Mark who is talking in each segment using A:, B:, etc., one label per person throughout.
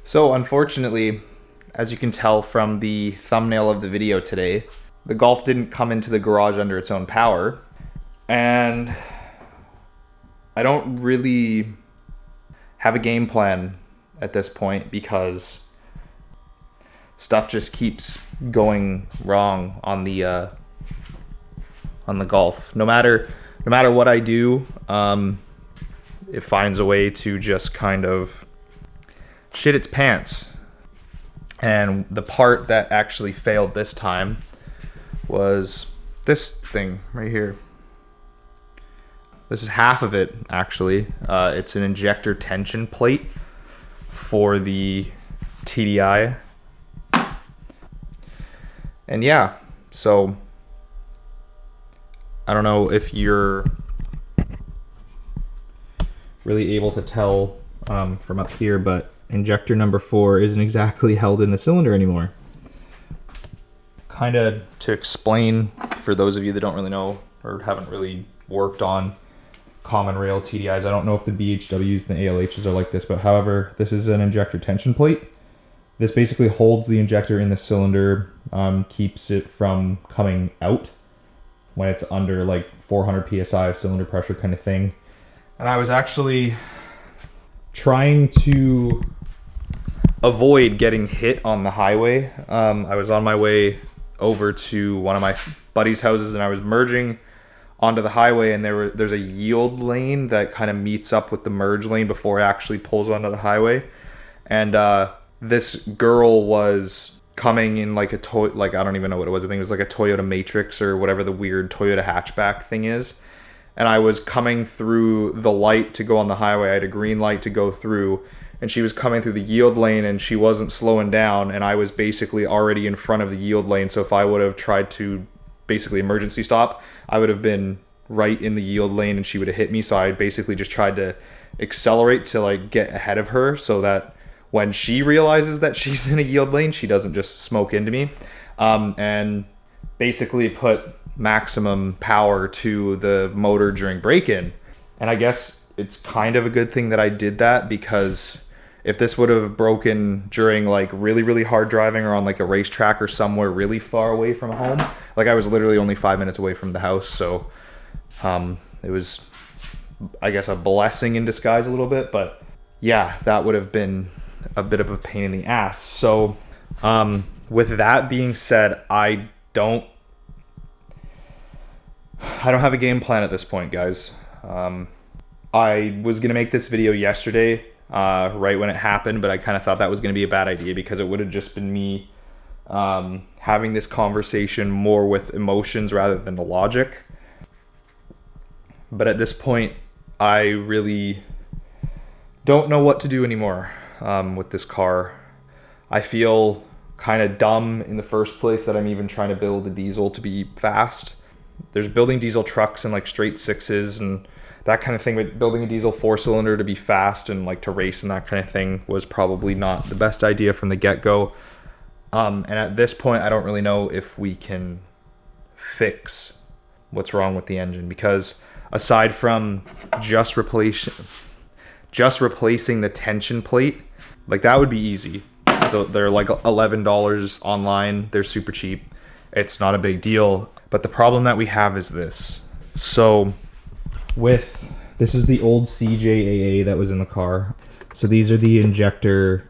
A: So unfortunately, as you can tell from the thumbnail of the video today, the Golf didn't come into the garage under its own power. And I don't really have a game plan at this point because stuff just keeps going wrong on the Golf. No matter what I do, it finds a way to just kind of shit its pants. And the part that actually failed this time was this thing right here. This is half of it, actually. It's an injector tension plate for the TDI. And yeah, so I don't know if you're really able to tell from up here, but injector number 4 isn't exactly held in the cylinder anymore. Kind of to explain for those of you that don't really know or haven't really worked on common rail TDIs, I don't know if the BHWs and the ALHs are like this, but however, this is an injector tension plate. This basically holds the injector in the cylinder, keeps it from coming out when it's under like 400 psi of cylinder pressure kind of thing. And I was actually trying to avoid getting hit on the highway. I was on my way over to one of my buddies' houses and I was merging onto the highway, and there's a yield lane that kind of meets up with the merge lane before it actually pulls onto the highway. And this girl was coming in like a I don't even know what it was. I think it was like a Toyota Matrix or whatever the weird Toyota hatchback thing is. And I was coming through the light to go on the highway. I had a green light to go through, and she was coming through the yield lane and she wasn't slowing down, and I was basically already in front of the yield lane. So if I would have tried to basically emergency stop, I would have been right in the yield lane and she would have hit me. So I basically just tried to accelerate to like get ahead of her so that when she realizes that she's in a yield lane, she doesn't just smoke into me, and basically put maximum power to the motor during break-in. And I guess it's kind of a good thing that I did that, because if this would have broken during like really hard driving or on like a racetrack or somewhere really far away from home, like I was literally only 5 minutes away from the house, so it was, I guess, a blessing in disguise a little bit. But yeah, that would have been a bit of a pain in the ass. So with that being said, I don't have a game plan at this point, guys. I was gonna make this video yesterday, right when it happened, but I kind of thought that was gonna be a bad idea because it would have just been me having this conversation more with emotions rather than the logic. But at this point, I really don't know what to do anymore with this car. I feel kind of dumb in the first place that I'm even trying to build a diesel to be fast. There's building diesel trucks and like straight sixes and that kind of thing, but building a diesel 4-cylinder to be fast and like to race and that kind of thing was probably not the best idea from the get-go. And at this point, I don't really know if we can fix what's wrong with the engine, because aside from just replacing the tension plate, like that would be easy. They're like $11 online. They're super cheap. It's not a big deal. But the problem that we have is this. So this is the old CJAA that was in the car. So these are the injector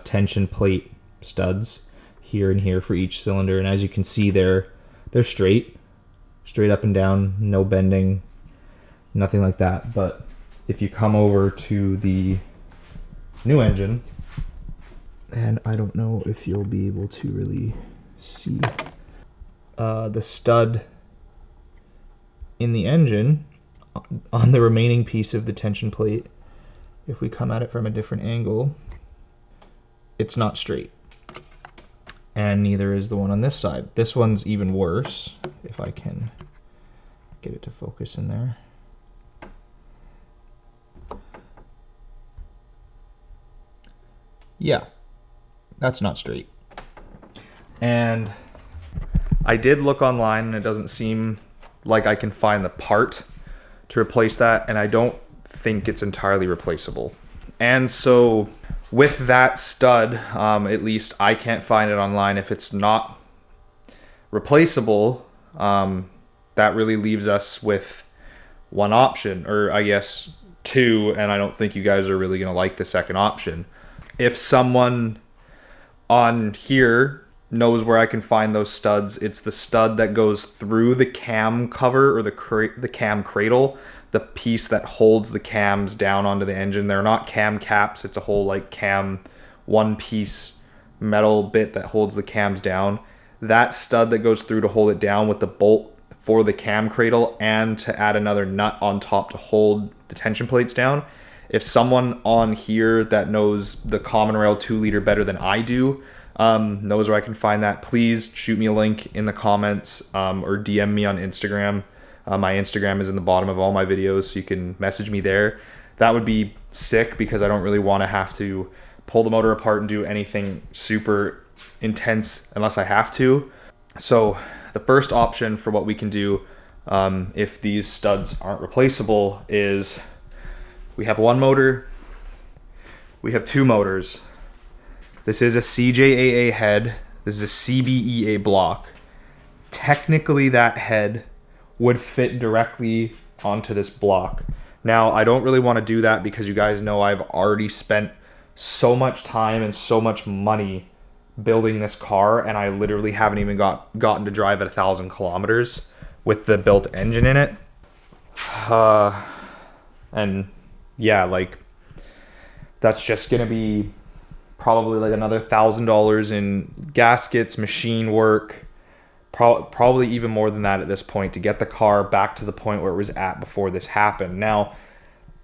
A: tension plate studs here and here for each cylinder. And as you can see, they're straight up and down, no bending, nothing like that. But if you come over to the new engine, and I don't know if you'll be able to really see the stud in the engine on the remaining piece of the tension plate, if we come at it from a different angle, it's not straight. And neither is the one on this side. This one's even worse, if I can get it to focus in there. Yeah, that's not straight. And I did look online and it doesn't seem like I can find the part to replace that, and I don't think it's entirely replaceable. And so with that stud, at least I can't find it online. If it's not replaceable, that really leaves us with one option, or I guess two, and I don't think you guys are really gonna like the second option. If someone on here knows where I can find those studs, it's the stud that goes through the cam cover, or the cam cradle, the piece that holds the cams down onto the engine. They're not cam caps, it's a whole like cam one piece metal bit that holds the cams down. That stud that goes through to hold it down with the bolt for the cam cradle and to add another nut on top to hold the tension plates down. If someone on here that knows the common rail 2-liter better than I do, knows where I can find that, please shoot me a link in the comments, or DM me on Instagram. My Instagram is in the bottom of all my videos, so you can message me there. That would be sick, because I don't really want to have to pull the motor apart and do anything super intense unless I have to. So the first option for what we can do, if these studs aren't replaceable, is we have one motor, we have two motors. This is a CJAA head, this is a CBEA block. Technically that head would fit directly onto this block. Now, I don't really want to do that because you guys know I've already spent so much time and so much money building this car, and I literally haven't even gotten to drive at 1,000 kilometers with the built engine in it. And yeah, like, that's just gonna be probably like another $1,000 in gaskets, machine work, probably even more than that at this point, to get the car back to the point where it was at before this happened. Now,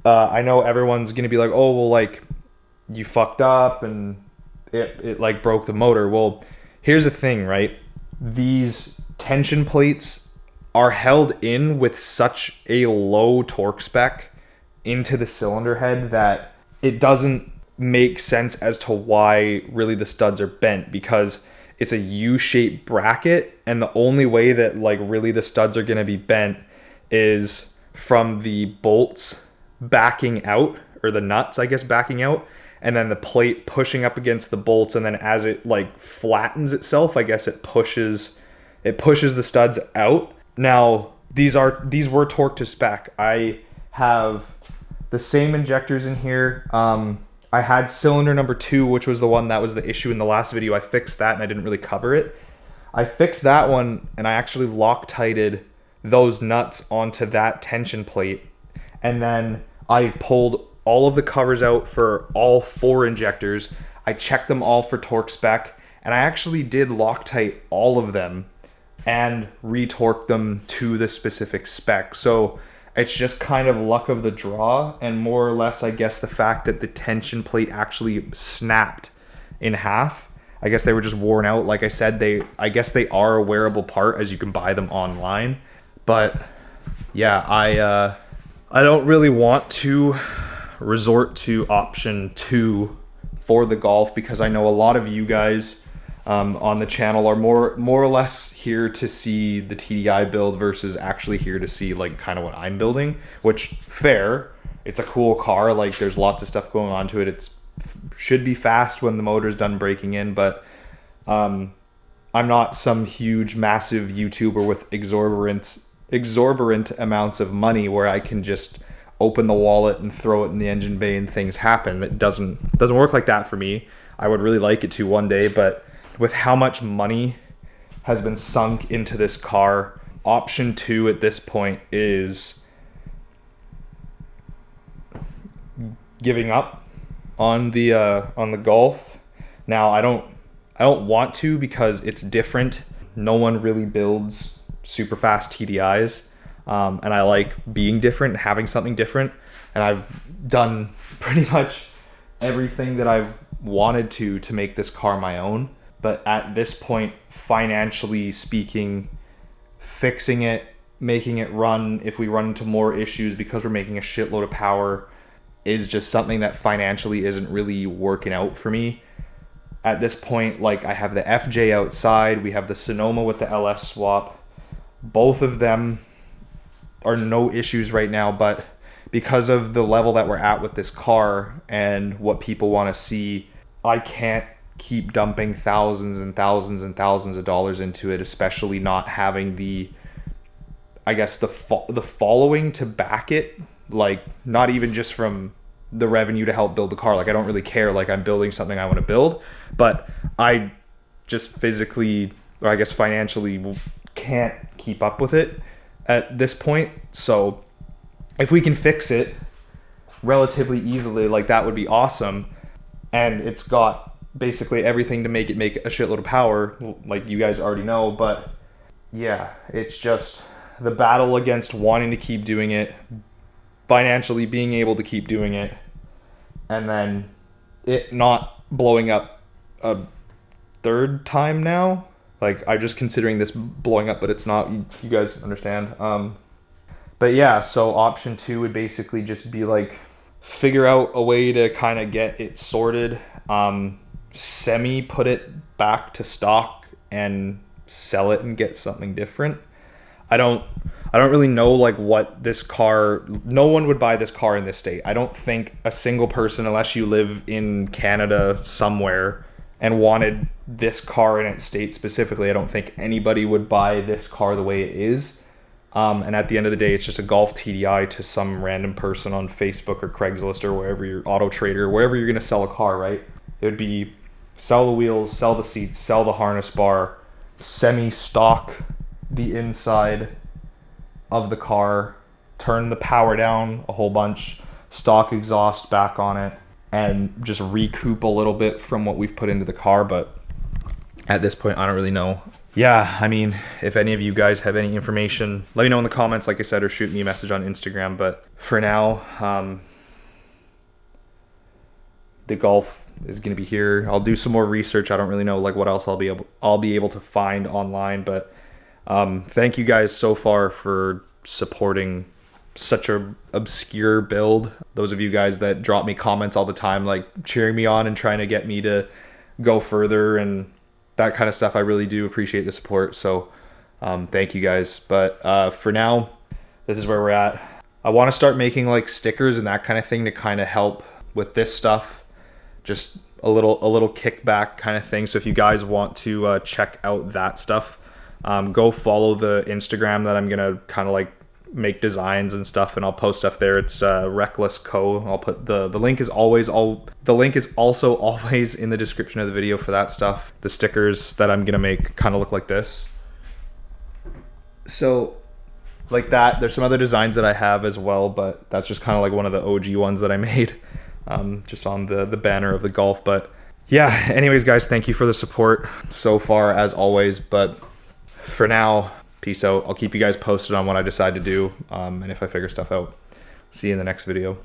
A: I know everyone's gonna be like, oh, well, like, you fucked up and it like broke the motor. Well, here's the thing, right? These tension plates are held in with such a low torque spec into the cylinder head that it doesn't make sense as to why really the studs are bent, because it's a U-shaped bracket, and the only way that like really the studs are going to be bent is from the bolts backing out, or the nuts, I guess, backing out, and then the plate pushing up against the bolts, and then as it like flattens itself, I guess it pushes the studs out. Now, these were torqued to spec. I have the same injectors in here. I had cylinder number 2, which was the one that was the issue in the last video. I fixed that and I didn't really cover it. I fixed that one, and I actually Loctited those nuts onto that tension plate, and then I pulled all of the covers out for all 4 injectors. I checked them all for torque spec, and I actually did Loctite all of them and retorqued them to the specific spec. So it's just kind of luck of the draw, and more or less, I guess, the fact that the tension plate actually snapped in half. I guess they were just worn out. Like I said, I guess they are a wearable part, as you can buy them online. But yeah, I don't really want to resort to option 2 for the Golf, because I know a lot of you guys on the channel are more or less here to see the TDI build versus actually here to see like kind of what I'm building, which fair. It's a cool car. Like, there's lots of stuff going on to it. It's should be fast when the motor's done breaking in, but I'm not some huge massive YouTuber with exorbitant amounts of money where I can just open the wallet and throw it in the engine bay and things happen. It doesn't work like that for me. I would really like it to one day, but with how much money has been sunk into this car, option 2 at this point is giving up on the Golf. Now, I don't want to, because it's different. No one really builds super fast TDIs, and I like being different, having something different, and I've done pretty much everything that I've wanted to make this car my own. But at this point, financially speaking, fixing it, making it run, if we run into more issues because we're making a shitload of power, is just something that financially isn't really working out for me. At this point, like, I have the FJ outside, we have the Sonoma with the LS swap. Both of them are no issues right now, but because of the level that we're at with this car and what people want to see, I can't keep dumping thousands and thousands and thousands of dollars into it, especially not having the, I guess, the following to back it. Like, not even just from the revenue to help build the car. Like, I don't really care. Like, I'm building something I want to build, but I just physically, or I guess financially, can't keep up with it at this point. So if we can fix it relatively easily, like, that would be awesome. And it's got basically everything to make a shitload of power, like you guys already know. But yeah, it's just the battle against wanting to keep doing it, financially being able to keep doing it, and then it not blowing up a third time now. Like, I'm just considering this blowing up, but it's not. You guys understand. But yeah, so option 2 would basically just be like, figure out a way to kind of get it sorted, semi put it back to stock and sell it and get something different. I don't really know, like, what this car, no one would buy this car in this state. I don't think a single person, unless you live in Canada somewhere and wanted this car in its state specifically, I don't think anybody would buy this car the way it is. And at the end of the day, it's just a Golf TDI to some random person on Facebook or Craigslist or wherever, your Auto Trader, wherever you're going to sell a car, right? It would be sell the wheels, sell the seats, sell the harness bar, semi-stock the inside of the car, turn the power down a whole bunch, stock exhaust back on it, and just recoup a little bit from what we've put into the car. But at this point, I don't really know. Yeah, I mean, if any of you guys have any information, let me know in the comments, like I said, or shoot me a message on Instagram. But for now, the Golf is going to be here. I'll do some more research. I don't really know, like, what else I'll be able to find online. But thank you guys so far for supporting such a obscure build. Those of you guys that drop me comments all the time, like, cheering me on and trying to get me to go further and that kind of stuff, I really do appreciate the support. So thank you guys. But for now, this is where we're at. I want to start making, like, stickers and that kind of thing to kind of help with this stuff. Just a little kickback kind of thing. So if you guys want to check out that stuff, go follow the Instagram that I'm gonna kind of like make designs and stuff, and I'll post stuff there. It's Wreckless Co. I'll put the link is also always in the description of the video for that stuff. The stickers that I'm gonna make kind of look like this. So like that. There's some other designs that I have as well, but that's just kind of like one of the OG ones that I made, just on the banner of the Golf. But yeah, anyways guys, thank you for the support so far as always. But for now, peace out. I'll keep you guys posted on what I decide to do, and if I figure stuff out. See you in the next video.